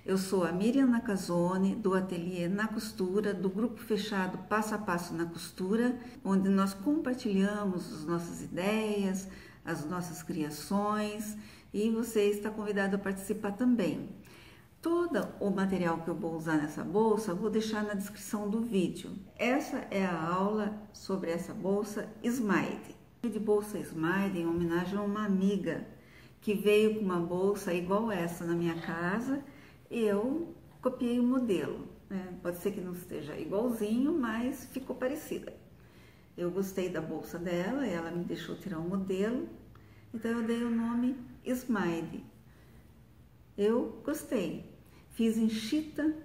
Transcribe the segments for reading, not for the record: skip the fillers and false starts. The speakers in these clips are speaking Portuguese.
Eu sou a Miriam Nakazone, do Ateliê Na Costura, do grupo fechado Passo a Passo na Costura, onde nós compartilhamos as nossas ideias, as nossas criações, e você está convidado a participar também. Todo o material que eu vou usar nessa bolsa, eu vou deixar na descrição do vídeo. Essa é a aula sobre essa bolsa Smile. De bolsa Smile em homenagem a uma amiga que veio com uma bolsa igual essa na minha casa. Eu copiei o modelo, né? Pode ser que não esteja igualzinho, mas ficou parecida. Eu gostei da bolsa dela, ela me deixou tirar o modelo, então eu dei o nome Smile. Eu gostei. Fiz em chita,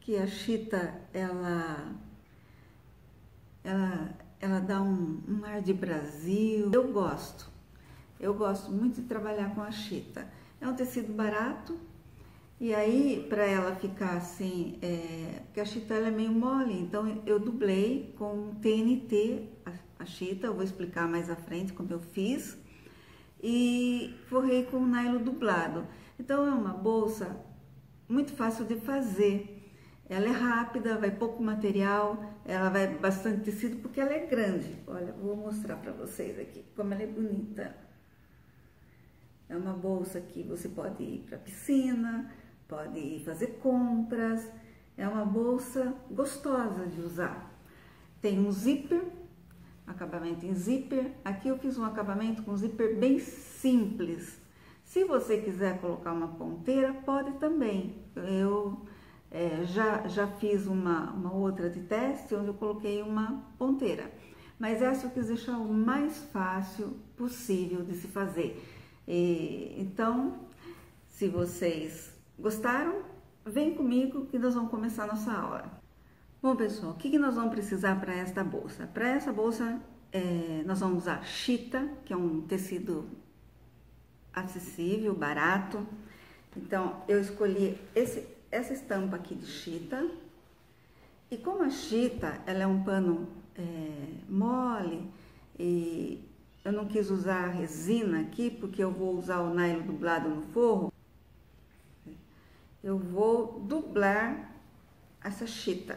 que a chita ela dá um ar de Brasil. Eu gosto muito de trabalhar com a chita. É um tecido barato. E aí, para ela ficar assim, porque a chita ela é meio mole, então eu dublei com TNT a chita, eu vou explicar mais à frente como eu fiz, e forrei com nylon dublado. Então é uma bolsa muito fácil de fazer, ela é rápida, vai pouco material, ela vai bastante tecido porque ela é grande. Olha, vou mostrar para vocês aqui como ela é bonita. É uma bolsa que você pode ir para a piscina, pode ir fazer compras, é uma bolsa gostosa de usar. Tem um zíper, acabamento em zíper. Aqui eu fiz um acabamento com zíper bem simples. Se você quiser colocar uma ponteira, pode também. Eu já fiz uma outra de teste onde eu coloquei uma ponteira. Mas essa eu quis deixar o mais fácil possível de se fazer. Então, se vocês gostaram, vem comigo que nós vamos começar a nossa aula. Bom, pessoal, o que nós vamos precisar para esta bolsa? Para essa bolsa, nós vamos usar chita, que é um tecido acessível, barato. Então, eu escolhi essa estampa aqui de chita. E como a chita, ela é um pano mole, e eu não quis usar resina aqui, porque eu vou usar o nylon dublado no forro. Eu vou dublar essa chita.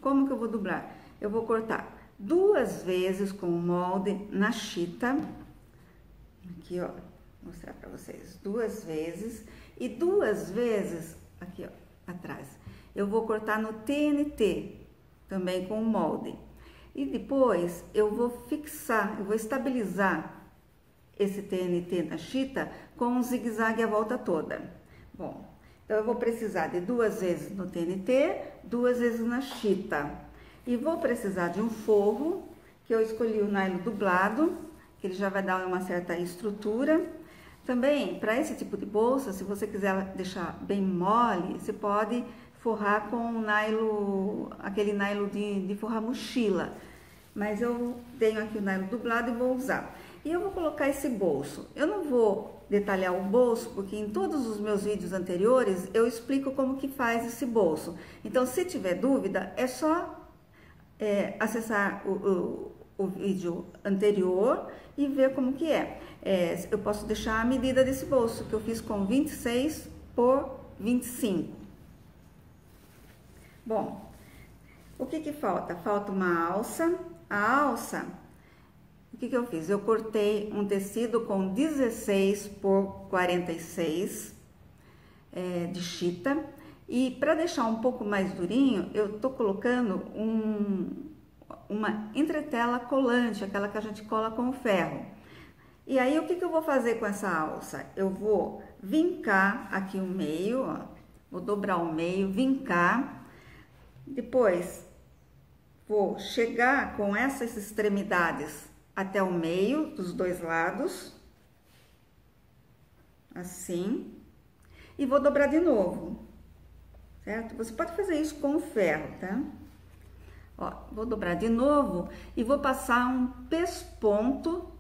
Como que eu vou dublar? Eu vou cortar 2 vezes com o molde na chita. Aqui, ó, vou mostrar pra vocês. 2 vezes. E 2 vezes, aqui, ó, atrás. Eu vou cortar no TNT, também com o molde. E depois eu vou fixar, eu vou estabilizar esse TNT na chita com um zigue-zague a volta toda. Bom, então eu vou precisar de 2 vezes no TNT, 2 vezes na chita. E vou precisar de um forro, que eu escolhi o nylon dublado, que ele já vai dar uma certa estrutura. Também, para esse tipo de bolsa, se você quiser deixar bem mole, você pode forrar com o nylon, aquele nylon de forrar mochila. Mas eu tenho aqui o nylon dublado e vou usar. E eu vou colocar esse bolso. Eu não vou detalhar o bolso, porque em todos os meus vídeos anteriores eu explico como que faz esse bolso. Então, se tiver dúvida, é só acessar o vídeo anterior e ver como que é. Eu posso deixar a medida desse bolso, que eu fiz com 26 por 25. Bom, o que falta? Falta uma alça. A alça, o que eu fiz? Eu cortei um tecido com 16 por 46 de chita. E para deixar um pouco mais durinho, eu tô colocando uma entretela colante, aquela que a gente cola com o ferro. E aí, o que eu vou fazer com essa alça? Eu vou vincar aqui o meio, ó, vou dobrar o meio, vincar. Depois, vou chegar com essas extremidades até o meio dos 2 lados, assim, e vou dobrar de novo, certo? Você pode fazer isso com o ferro, tá? Ó, vou dobrar de novo e vou passar um pesponto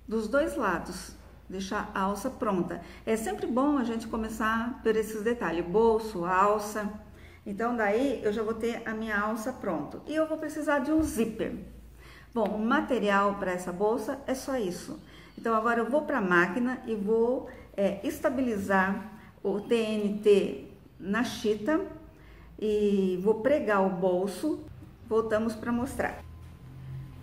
dos 2 lados, deixar a alça pronta. É sempre bom a gente começar por esses detalhes, bolso, alça. Então, daí eu já vou ter a minha alça pronta. E eu vou precisar de um zíper. Bom, o material para essa bolsa é só isso. Então, agora eu vou para a máquina e vou estabilizar o TNT na chita e vou pregar o bolso. Voltamos para mostrar.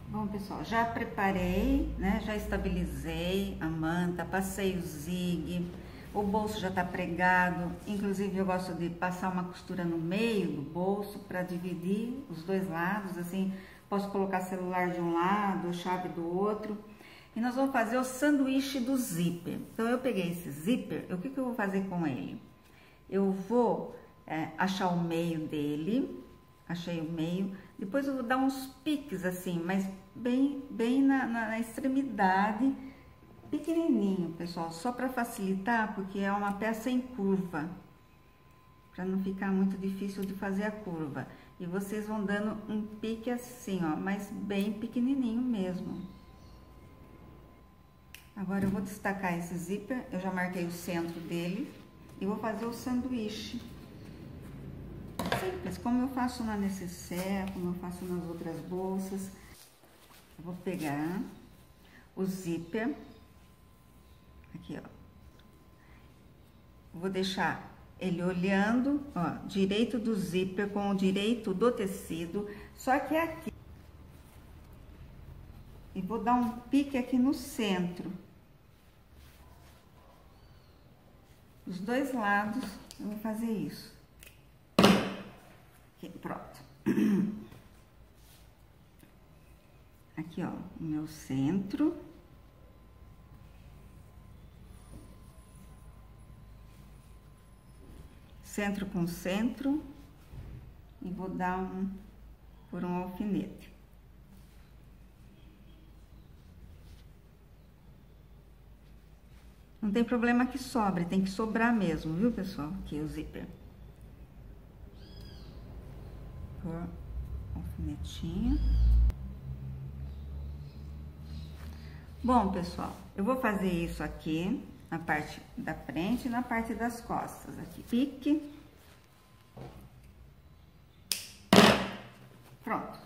Bom, pessoal, já preparei, né? Já estabilizei a manta, passei o zig, o bolso já tá pregado. Inclusive eu gosto de passar uma costura no meio do bolso para dividir os dois lados, assim posso colocar celular de um lado, chave do outro. E nós vamos fazer o sanduíche do zíper. Então eu peguei esse zíper, o que eu vou fazer com ele? Eu vou achar o meio dele, achei o meio, depois eu vou dar uns piques assim, mas bem na extremidade, pequenininho, pessoal, só para facilitar, porque é uma peça em curva, para não ficar muito difícil de fazer a curva. E vocês vão dando um pique assim, ó, mas bem pequenininho mesmo. Agora eu vou destacar esse zíper, eu já marquei o centro dele e vou fazer o sanduíche. Simples, como eu faço na necessaire, como eu faço nas outras bolsas. Eu vou pegar o zíper, aqui ó, vou deixar ele olhando, ó, direito do zíper com o direito do tecido, só que aqui. E vou dar um pique aqui no centro. Dos dois lados, eu vou fazer isso. Aqui, pronto. Aqui, ó, o meu centro. Centro com centro. E vou dar por um alfinete. Não tem problema que sobre, tem que sobrar mesmo, viu, pessoal? Aqui o zíper. Por alfinetinho. Bom, pessoal, eu vou fazer isso aqui na parte da frente e na parte das costas. Aqui, pique. Pronto.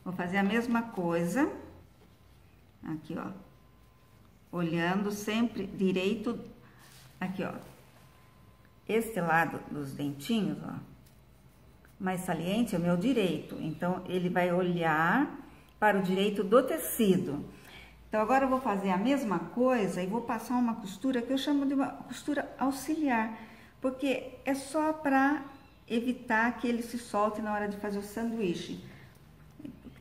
Vou fazer a mesma coisa. Aqui, ó. Olhando sempre direito, aqui ó, este lado dos dentinhos, ó, mais saliente é o meu direito, então ele vai olhar para o direito do tecido. Então agora eu vou fazer a mesma coisa e vou passar uma costura que eu chamo de uma costura auxiliar, porque é só para evitar que ele se solte na hora de fazer o sanduíche.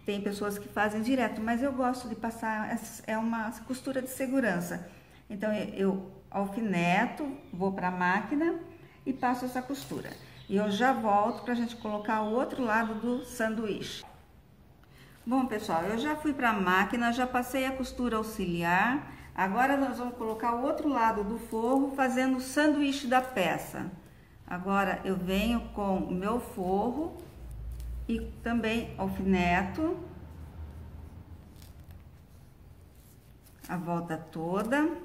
Tem pessoas que fazem direto, mas eu gosto de passar, é uma costura de segurança. Então, eu alfineto, vou para a máquina e passo essa costura. E eu já volto para a gente colocar o outro lado do sanduíche. Bom, pessoal, eu já fui para a máquina, já passei a costura auxiliar. Agora, nós vamos colocar o outro lado do forro, fazendo o sanduíche da peça. Agora, eu venho com o meu forro e também alfineto a volta toda.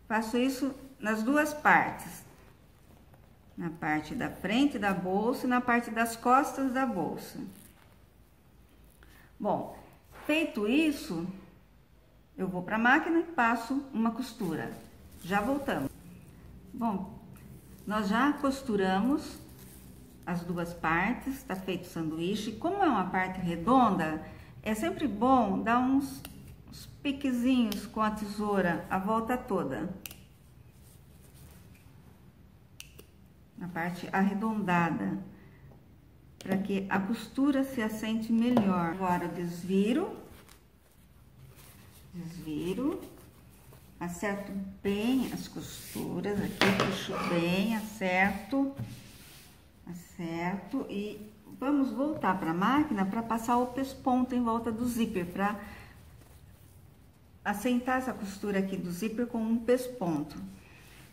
Faço isso nas duas partes, na parte da frente da bolsa e na parte das costas da bolsa. Bom, feito isso, eu vou para a máquina e passo uma costura. Já voltamos. Bom, nós já costuramos as duas partes, tá feito o sanduíche. Como é uma parte redonda, é sempre bom dar uns piquezinhos com a tesoura a volta toda. Na parte arredondada, para que a costura se assente melhor. Agora eu desviro, acerto bem as costuras aqui, puxo bem, acerto e vamos voltar para a máquina para passar o pesponto em volta do zíper, para assentar essa costura aqui do zíper com um pesponto.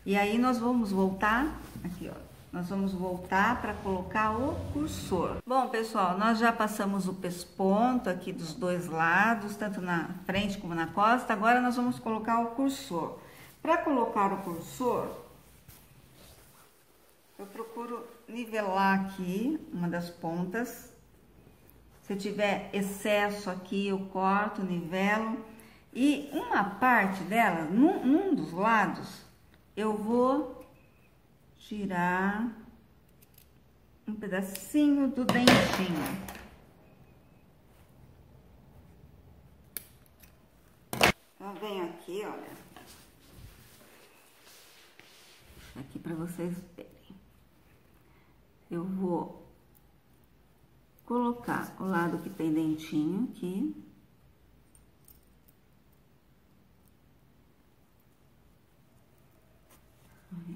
E aí nós vamos voltar aqui, ó, nós vamos voltar para colocar o cursor. Bom, pessoal, nós já passamos o pesponto aqui dos dois lados, tanto na frente como na costa. Agora nós vamos colocar o cursor. Para colocar o cursor, eu procuro nivelar aqui uma das pontas. Se tiver excesso aqui, eu corto, nivelo. E uma parte dela, num dos lados, eu vou tirar um pedacinho do dentinho. Então, venho aqui, olha, aqui para vocês verem. Eu vou colocar o lado que tem dentinho aqui.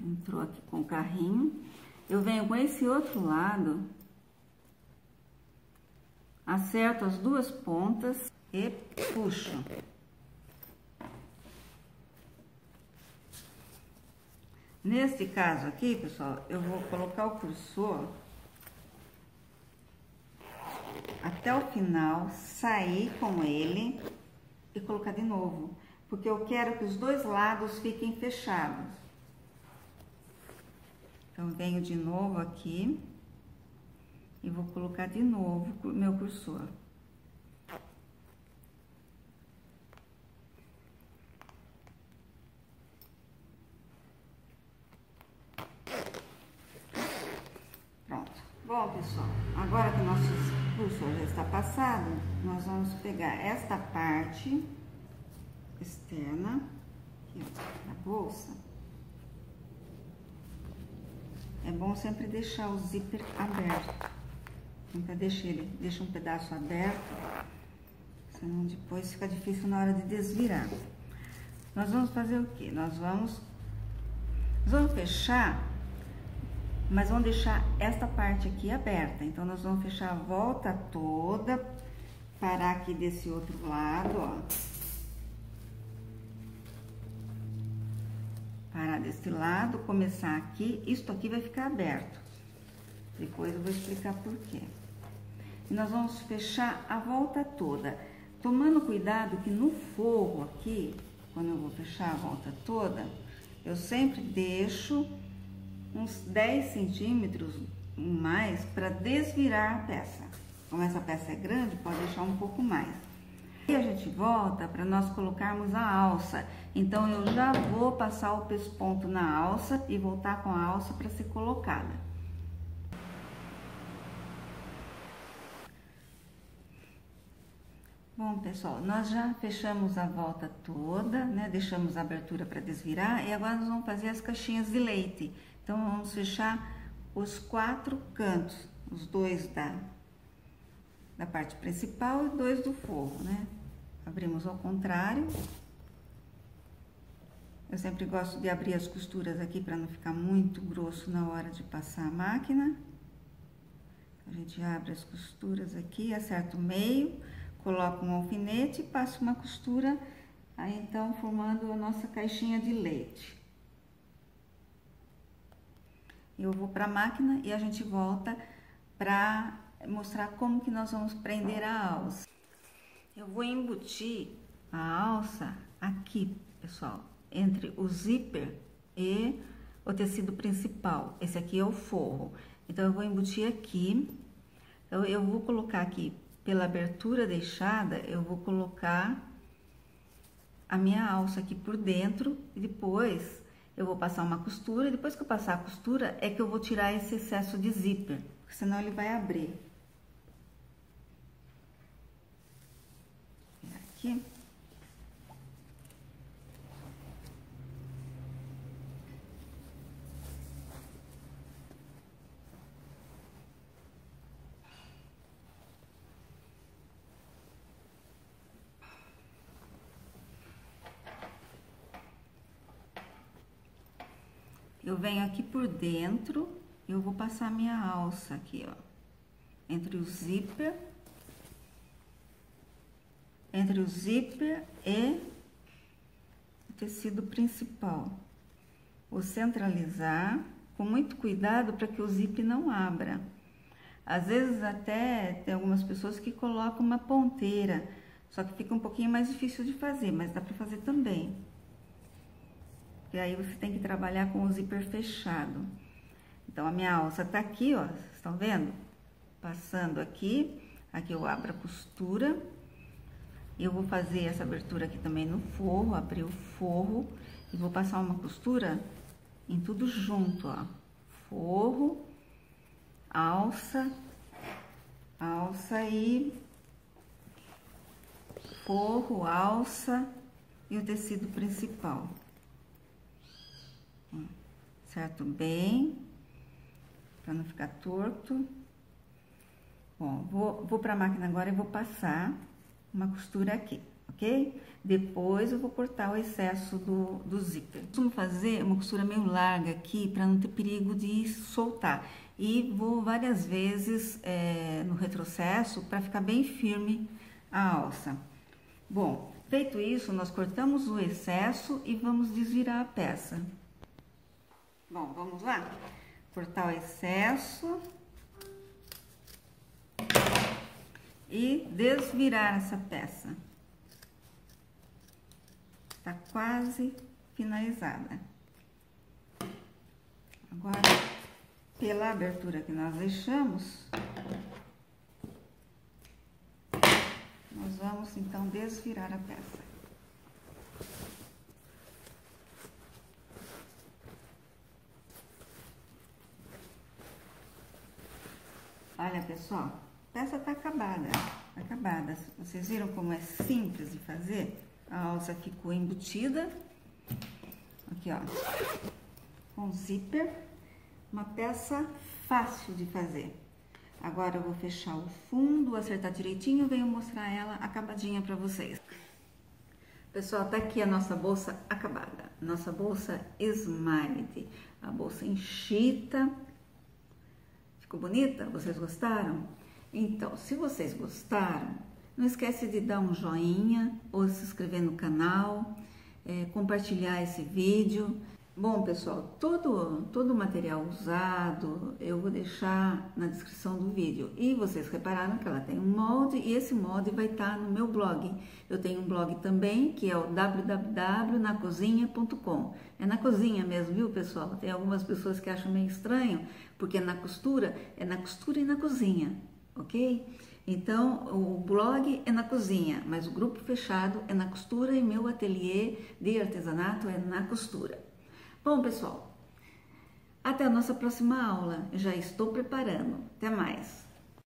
Entrou aqui com o carrinho. Eu venho com esse outro lado, acerto as duas pontas e puxo. Nesse caso aqui, pessoal, eu vou colocar o cursor até o final, sair com ele e colocar de novo, porque eu quero que os dois lados fiquem fechados. Então, venho de novo aqui e vou colocar de novo o meu cursor. Pronto. Bom, pessoal, agora que o nosso cursor já está passado, nós vamos pegar esta parte externa aqui, ó, da bolsa. É bom sempre deixar o zíper aberto. Nunca deixa um pedaço aberto, senão depois fica difícil na hora de desvirar. Nós vamos fazer o quê? Nós vamos fechar, mas vamos deixar esta parte aqui aberta. Então, nós vamos fechar a volta toda, parar aqui desse outro lado, ó. Parar desse lado, começar aqui, isto aqui vai ficar aberto. Depois eu vou explicar por quê. E nós vamos fechar a volta toda, tomando cuidado que no forro aqui, quando eu vou fechar a volta toda, eu sempre deixo uns 10 centímetros mais para desvirar a peça. Como essa peça é grande, pode deixar um pouco mais. E a gente volta para nós colocarmos a alça. Então, eu já vou passar o pesponto na alça e voltar com a alça para ser colocada. Bom, pessoal, nós já fechamos a volta toda, né? Deixamos a abertura para desvirar e agora nós vamos fazer as caixinhas de leite. Então, vamos fechar os 4 cantos, os 2 da parte principal e 2 do forro, né? Abrimos ao contrário. Eu sempre gosto de abrir as costuras aqui para não ficar muito grosso na hora de passar a máquina. A gente abre as costuras aqui, acerta o meio, coloca um alfinete e passa uma costura, aí então formando a nossa caixinha de leite. Eu vou para a máquina e a gente volta para mostrar como que nós vamos prender a alça. Eu vou embutir a alça aqui, pessoal, entre o zíper e o tecido principal. Esse aqui é o forro. Então, eu vou embutir aqui. Então, eu vou colocar aqui, pela abertura deixada, eu vou colocar a minha alça aqui por dentro e depois eu vou passar uma costura. Depois que eu passar a costura, é que eu vou tirar esse excesso de zíper, porque senão ele vai abrir. Aqui. Eu venho aqui por dentro, eu vou passar minha alça aqui, ó, entre o zíper e o tecido principal. Vou centralizar com muito cuidado para que o zíper não abra. Às vezes até tem algumas pessoas que colocam uma ponteira, só que fica um pouquinho mais difícil de fazer, mas dá para fazer também. E aí você tem que trabalhar com o zíper fechado. Então, a minha alça tá aqui, ó, vocês estão vendo? Passando aqui, aqui eu abro a costura. Eu vou fazer essa abertura aqui também no forro, abrir o forro e vou passar uma costura em tudo junto, ó. Forro, alça, alça e forro, alça e o tecido principal. Certo bem, para não ficar torto. Bom, vou para a máquina agora e vou passar uma costura aqui, ok? Depois eu vou cortar o excesso do zíper. Costumo fazer uma costura meio larga aqui para não ter perigo de soltar. E vou várias vezes no retrocesso para ficar bem firme a alça. Bom, feito isso, nós cortamos o excesso e vamos desvirar a peça. Bom, vamos lá? Cortar o excesso e desvirar essa peça. Tá quase finalizada. Agora, pela abertura que nós deixamos, nós vamos então desvirar a peça. Olha, pessoal, a peça tá acabada, acabada. Vocês viram como é simples de fazer? A alça ficou embutida. Aqui, ó, com zíper. Uma peça fácil de fazer. Agora eu vou fechar o fundo, acertar direitinho e venho mostrar ela acabadinha pra vocês. Pessoal, tá aqui a nossa bolsa acabada. Nossa bolsa Smile, a bolsa em chita. Ficou bonita? Vocês gostaram? Então, se vocês gostaram, não esquece de dar um joinha ou se inscrever no canal, compartilhar esse vídeo. Bom, pessoal, todo o material usado eu vou deixar na descrição do vídeo. E vocês repararam que ela tem um molde e esse molde vai estar no meu blog. Eu tenho um blog também, que é o www.nacozinha.com. É na cozinha mesmo, viu, pessoal? Tem algumas pessoas que acham meio estranho, porque é na costura e na cozinha, ok? Então, o blog é na cozinha, mas o grupo fechado é na costura e meu ateliê de artesanato é na costura. Bom, pessoal, até a nossa próxima aula. Já estou preparando. Até mais!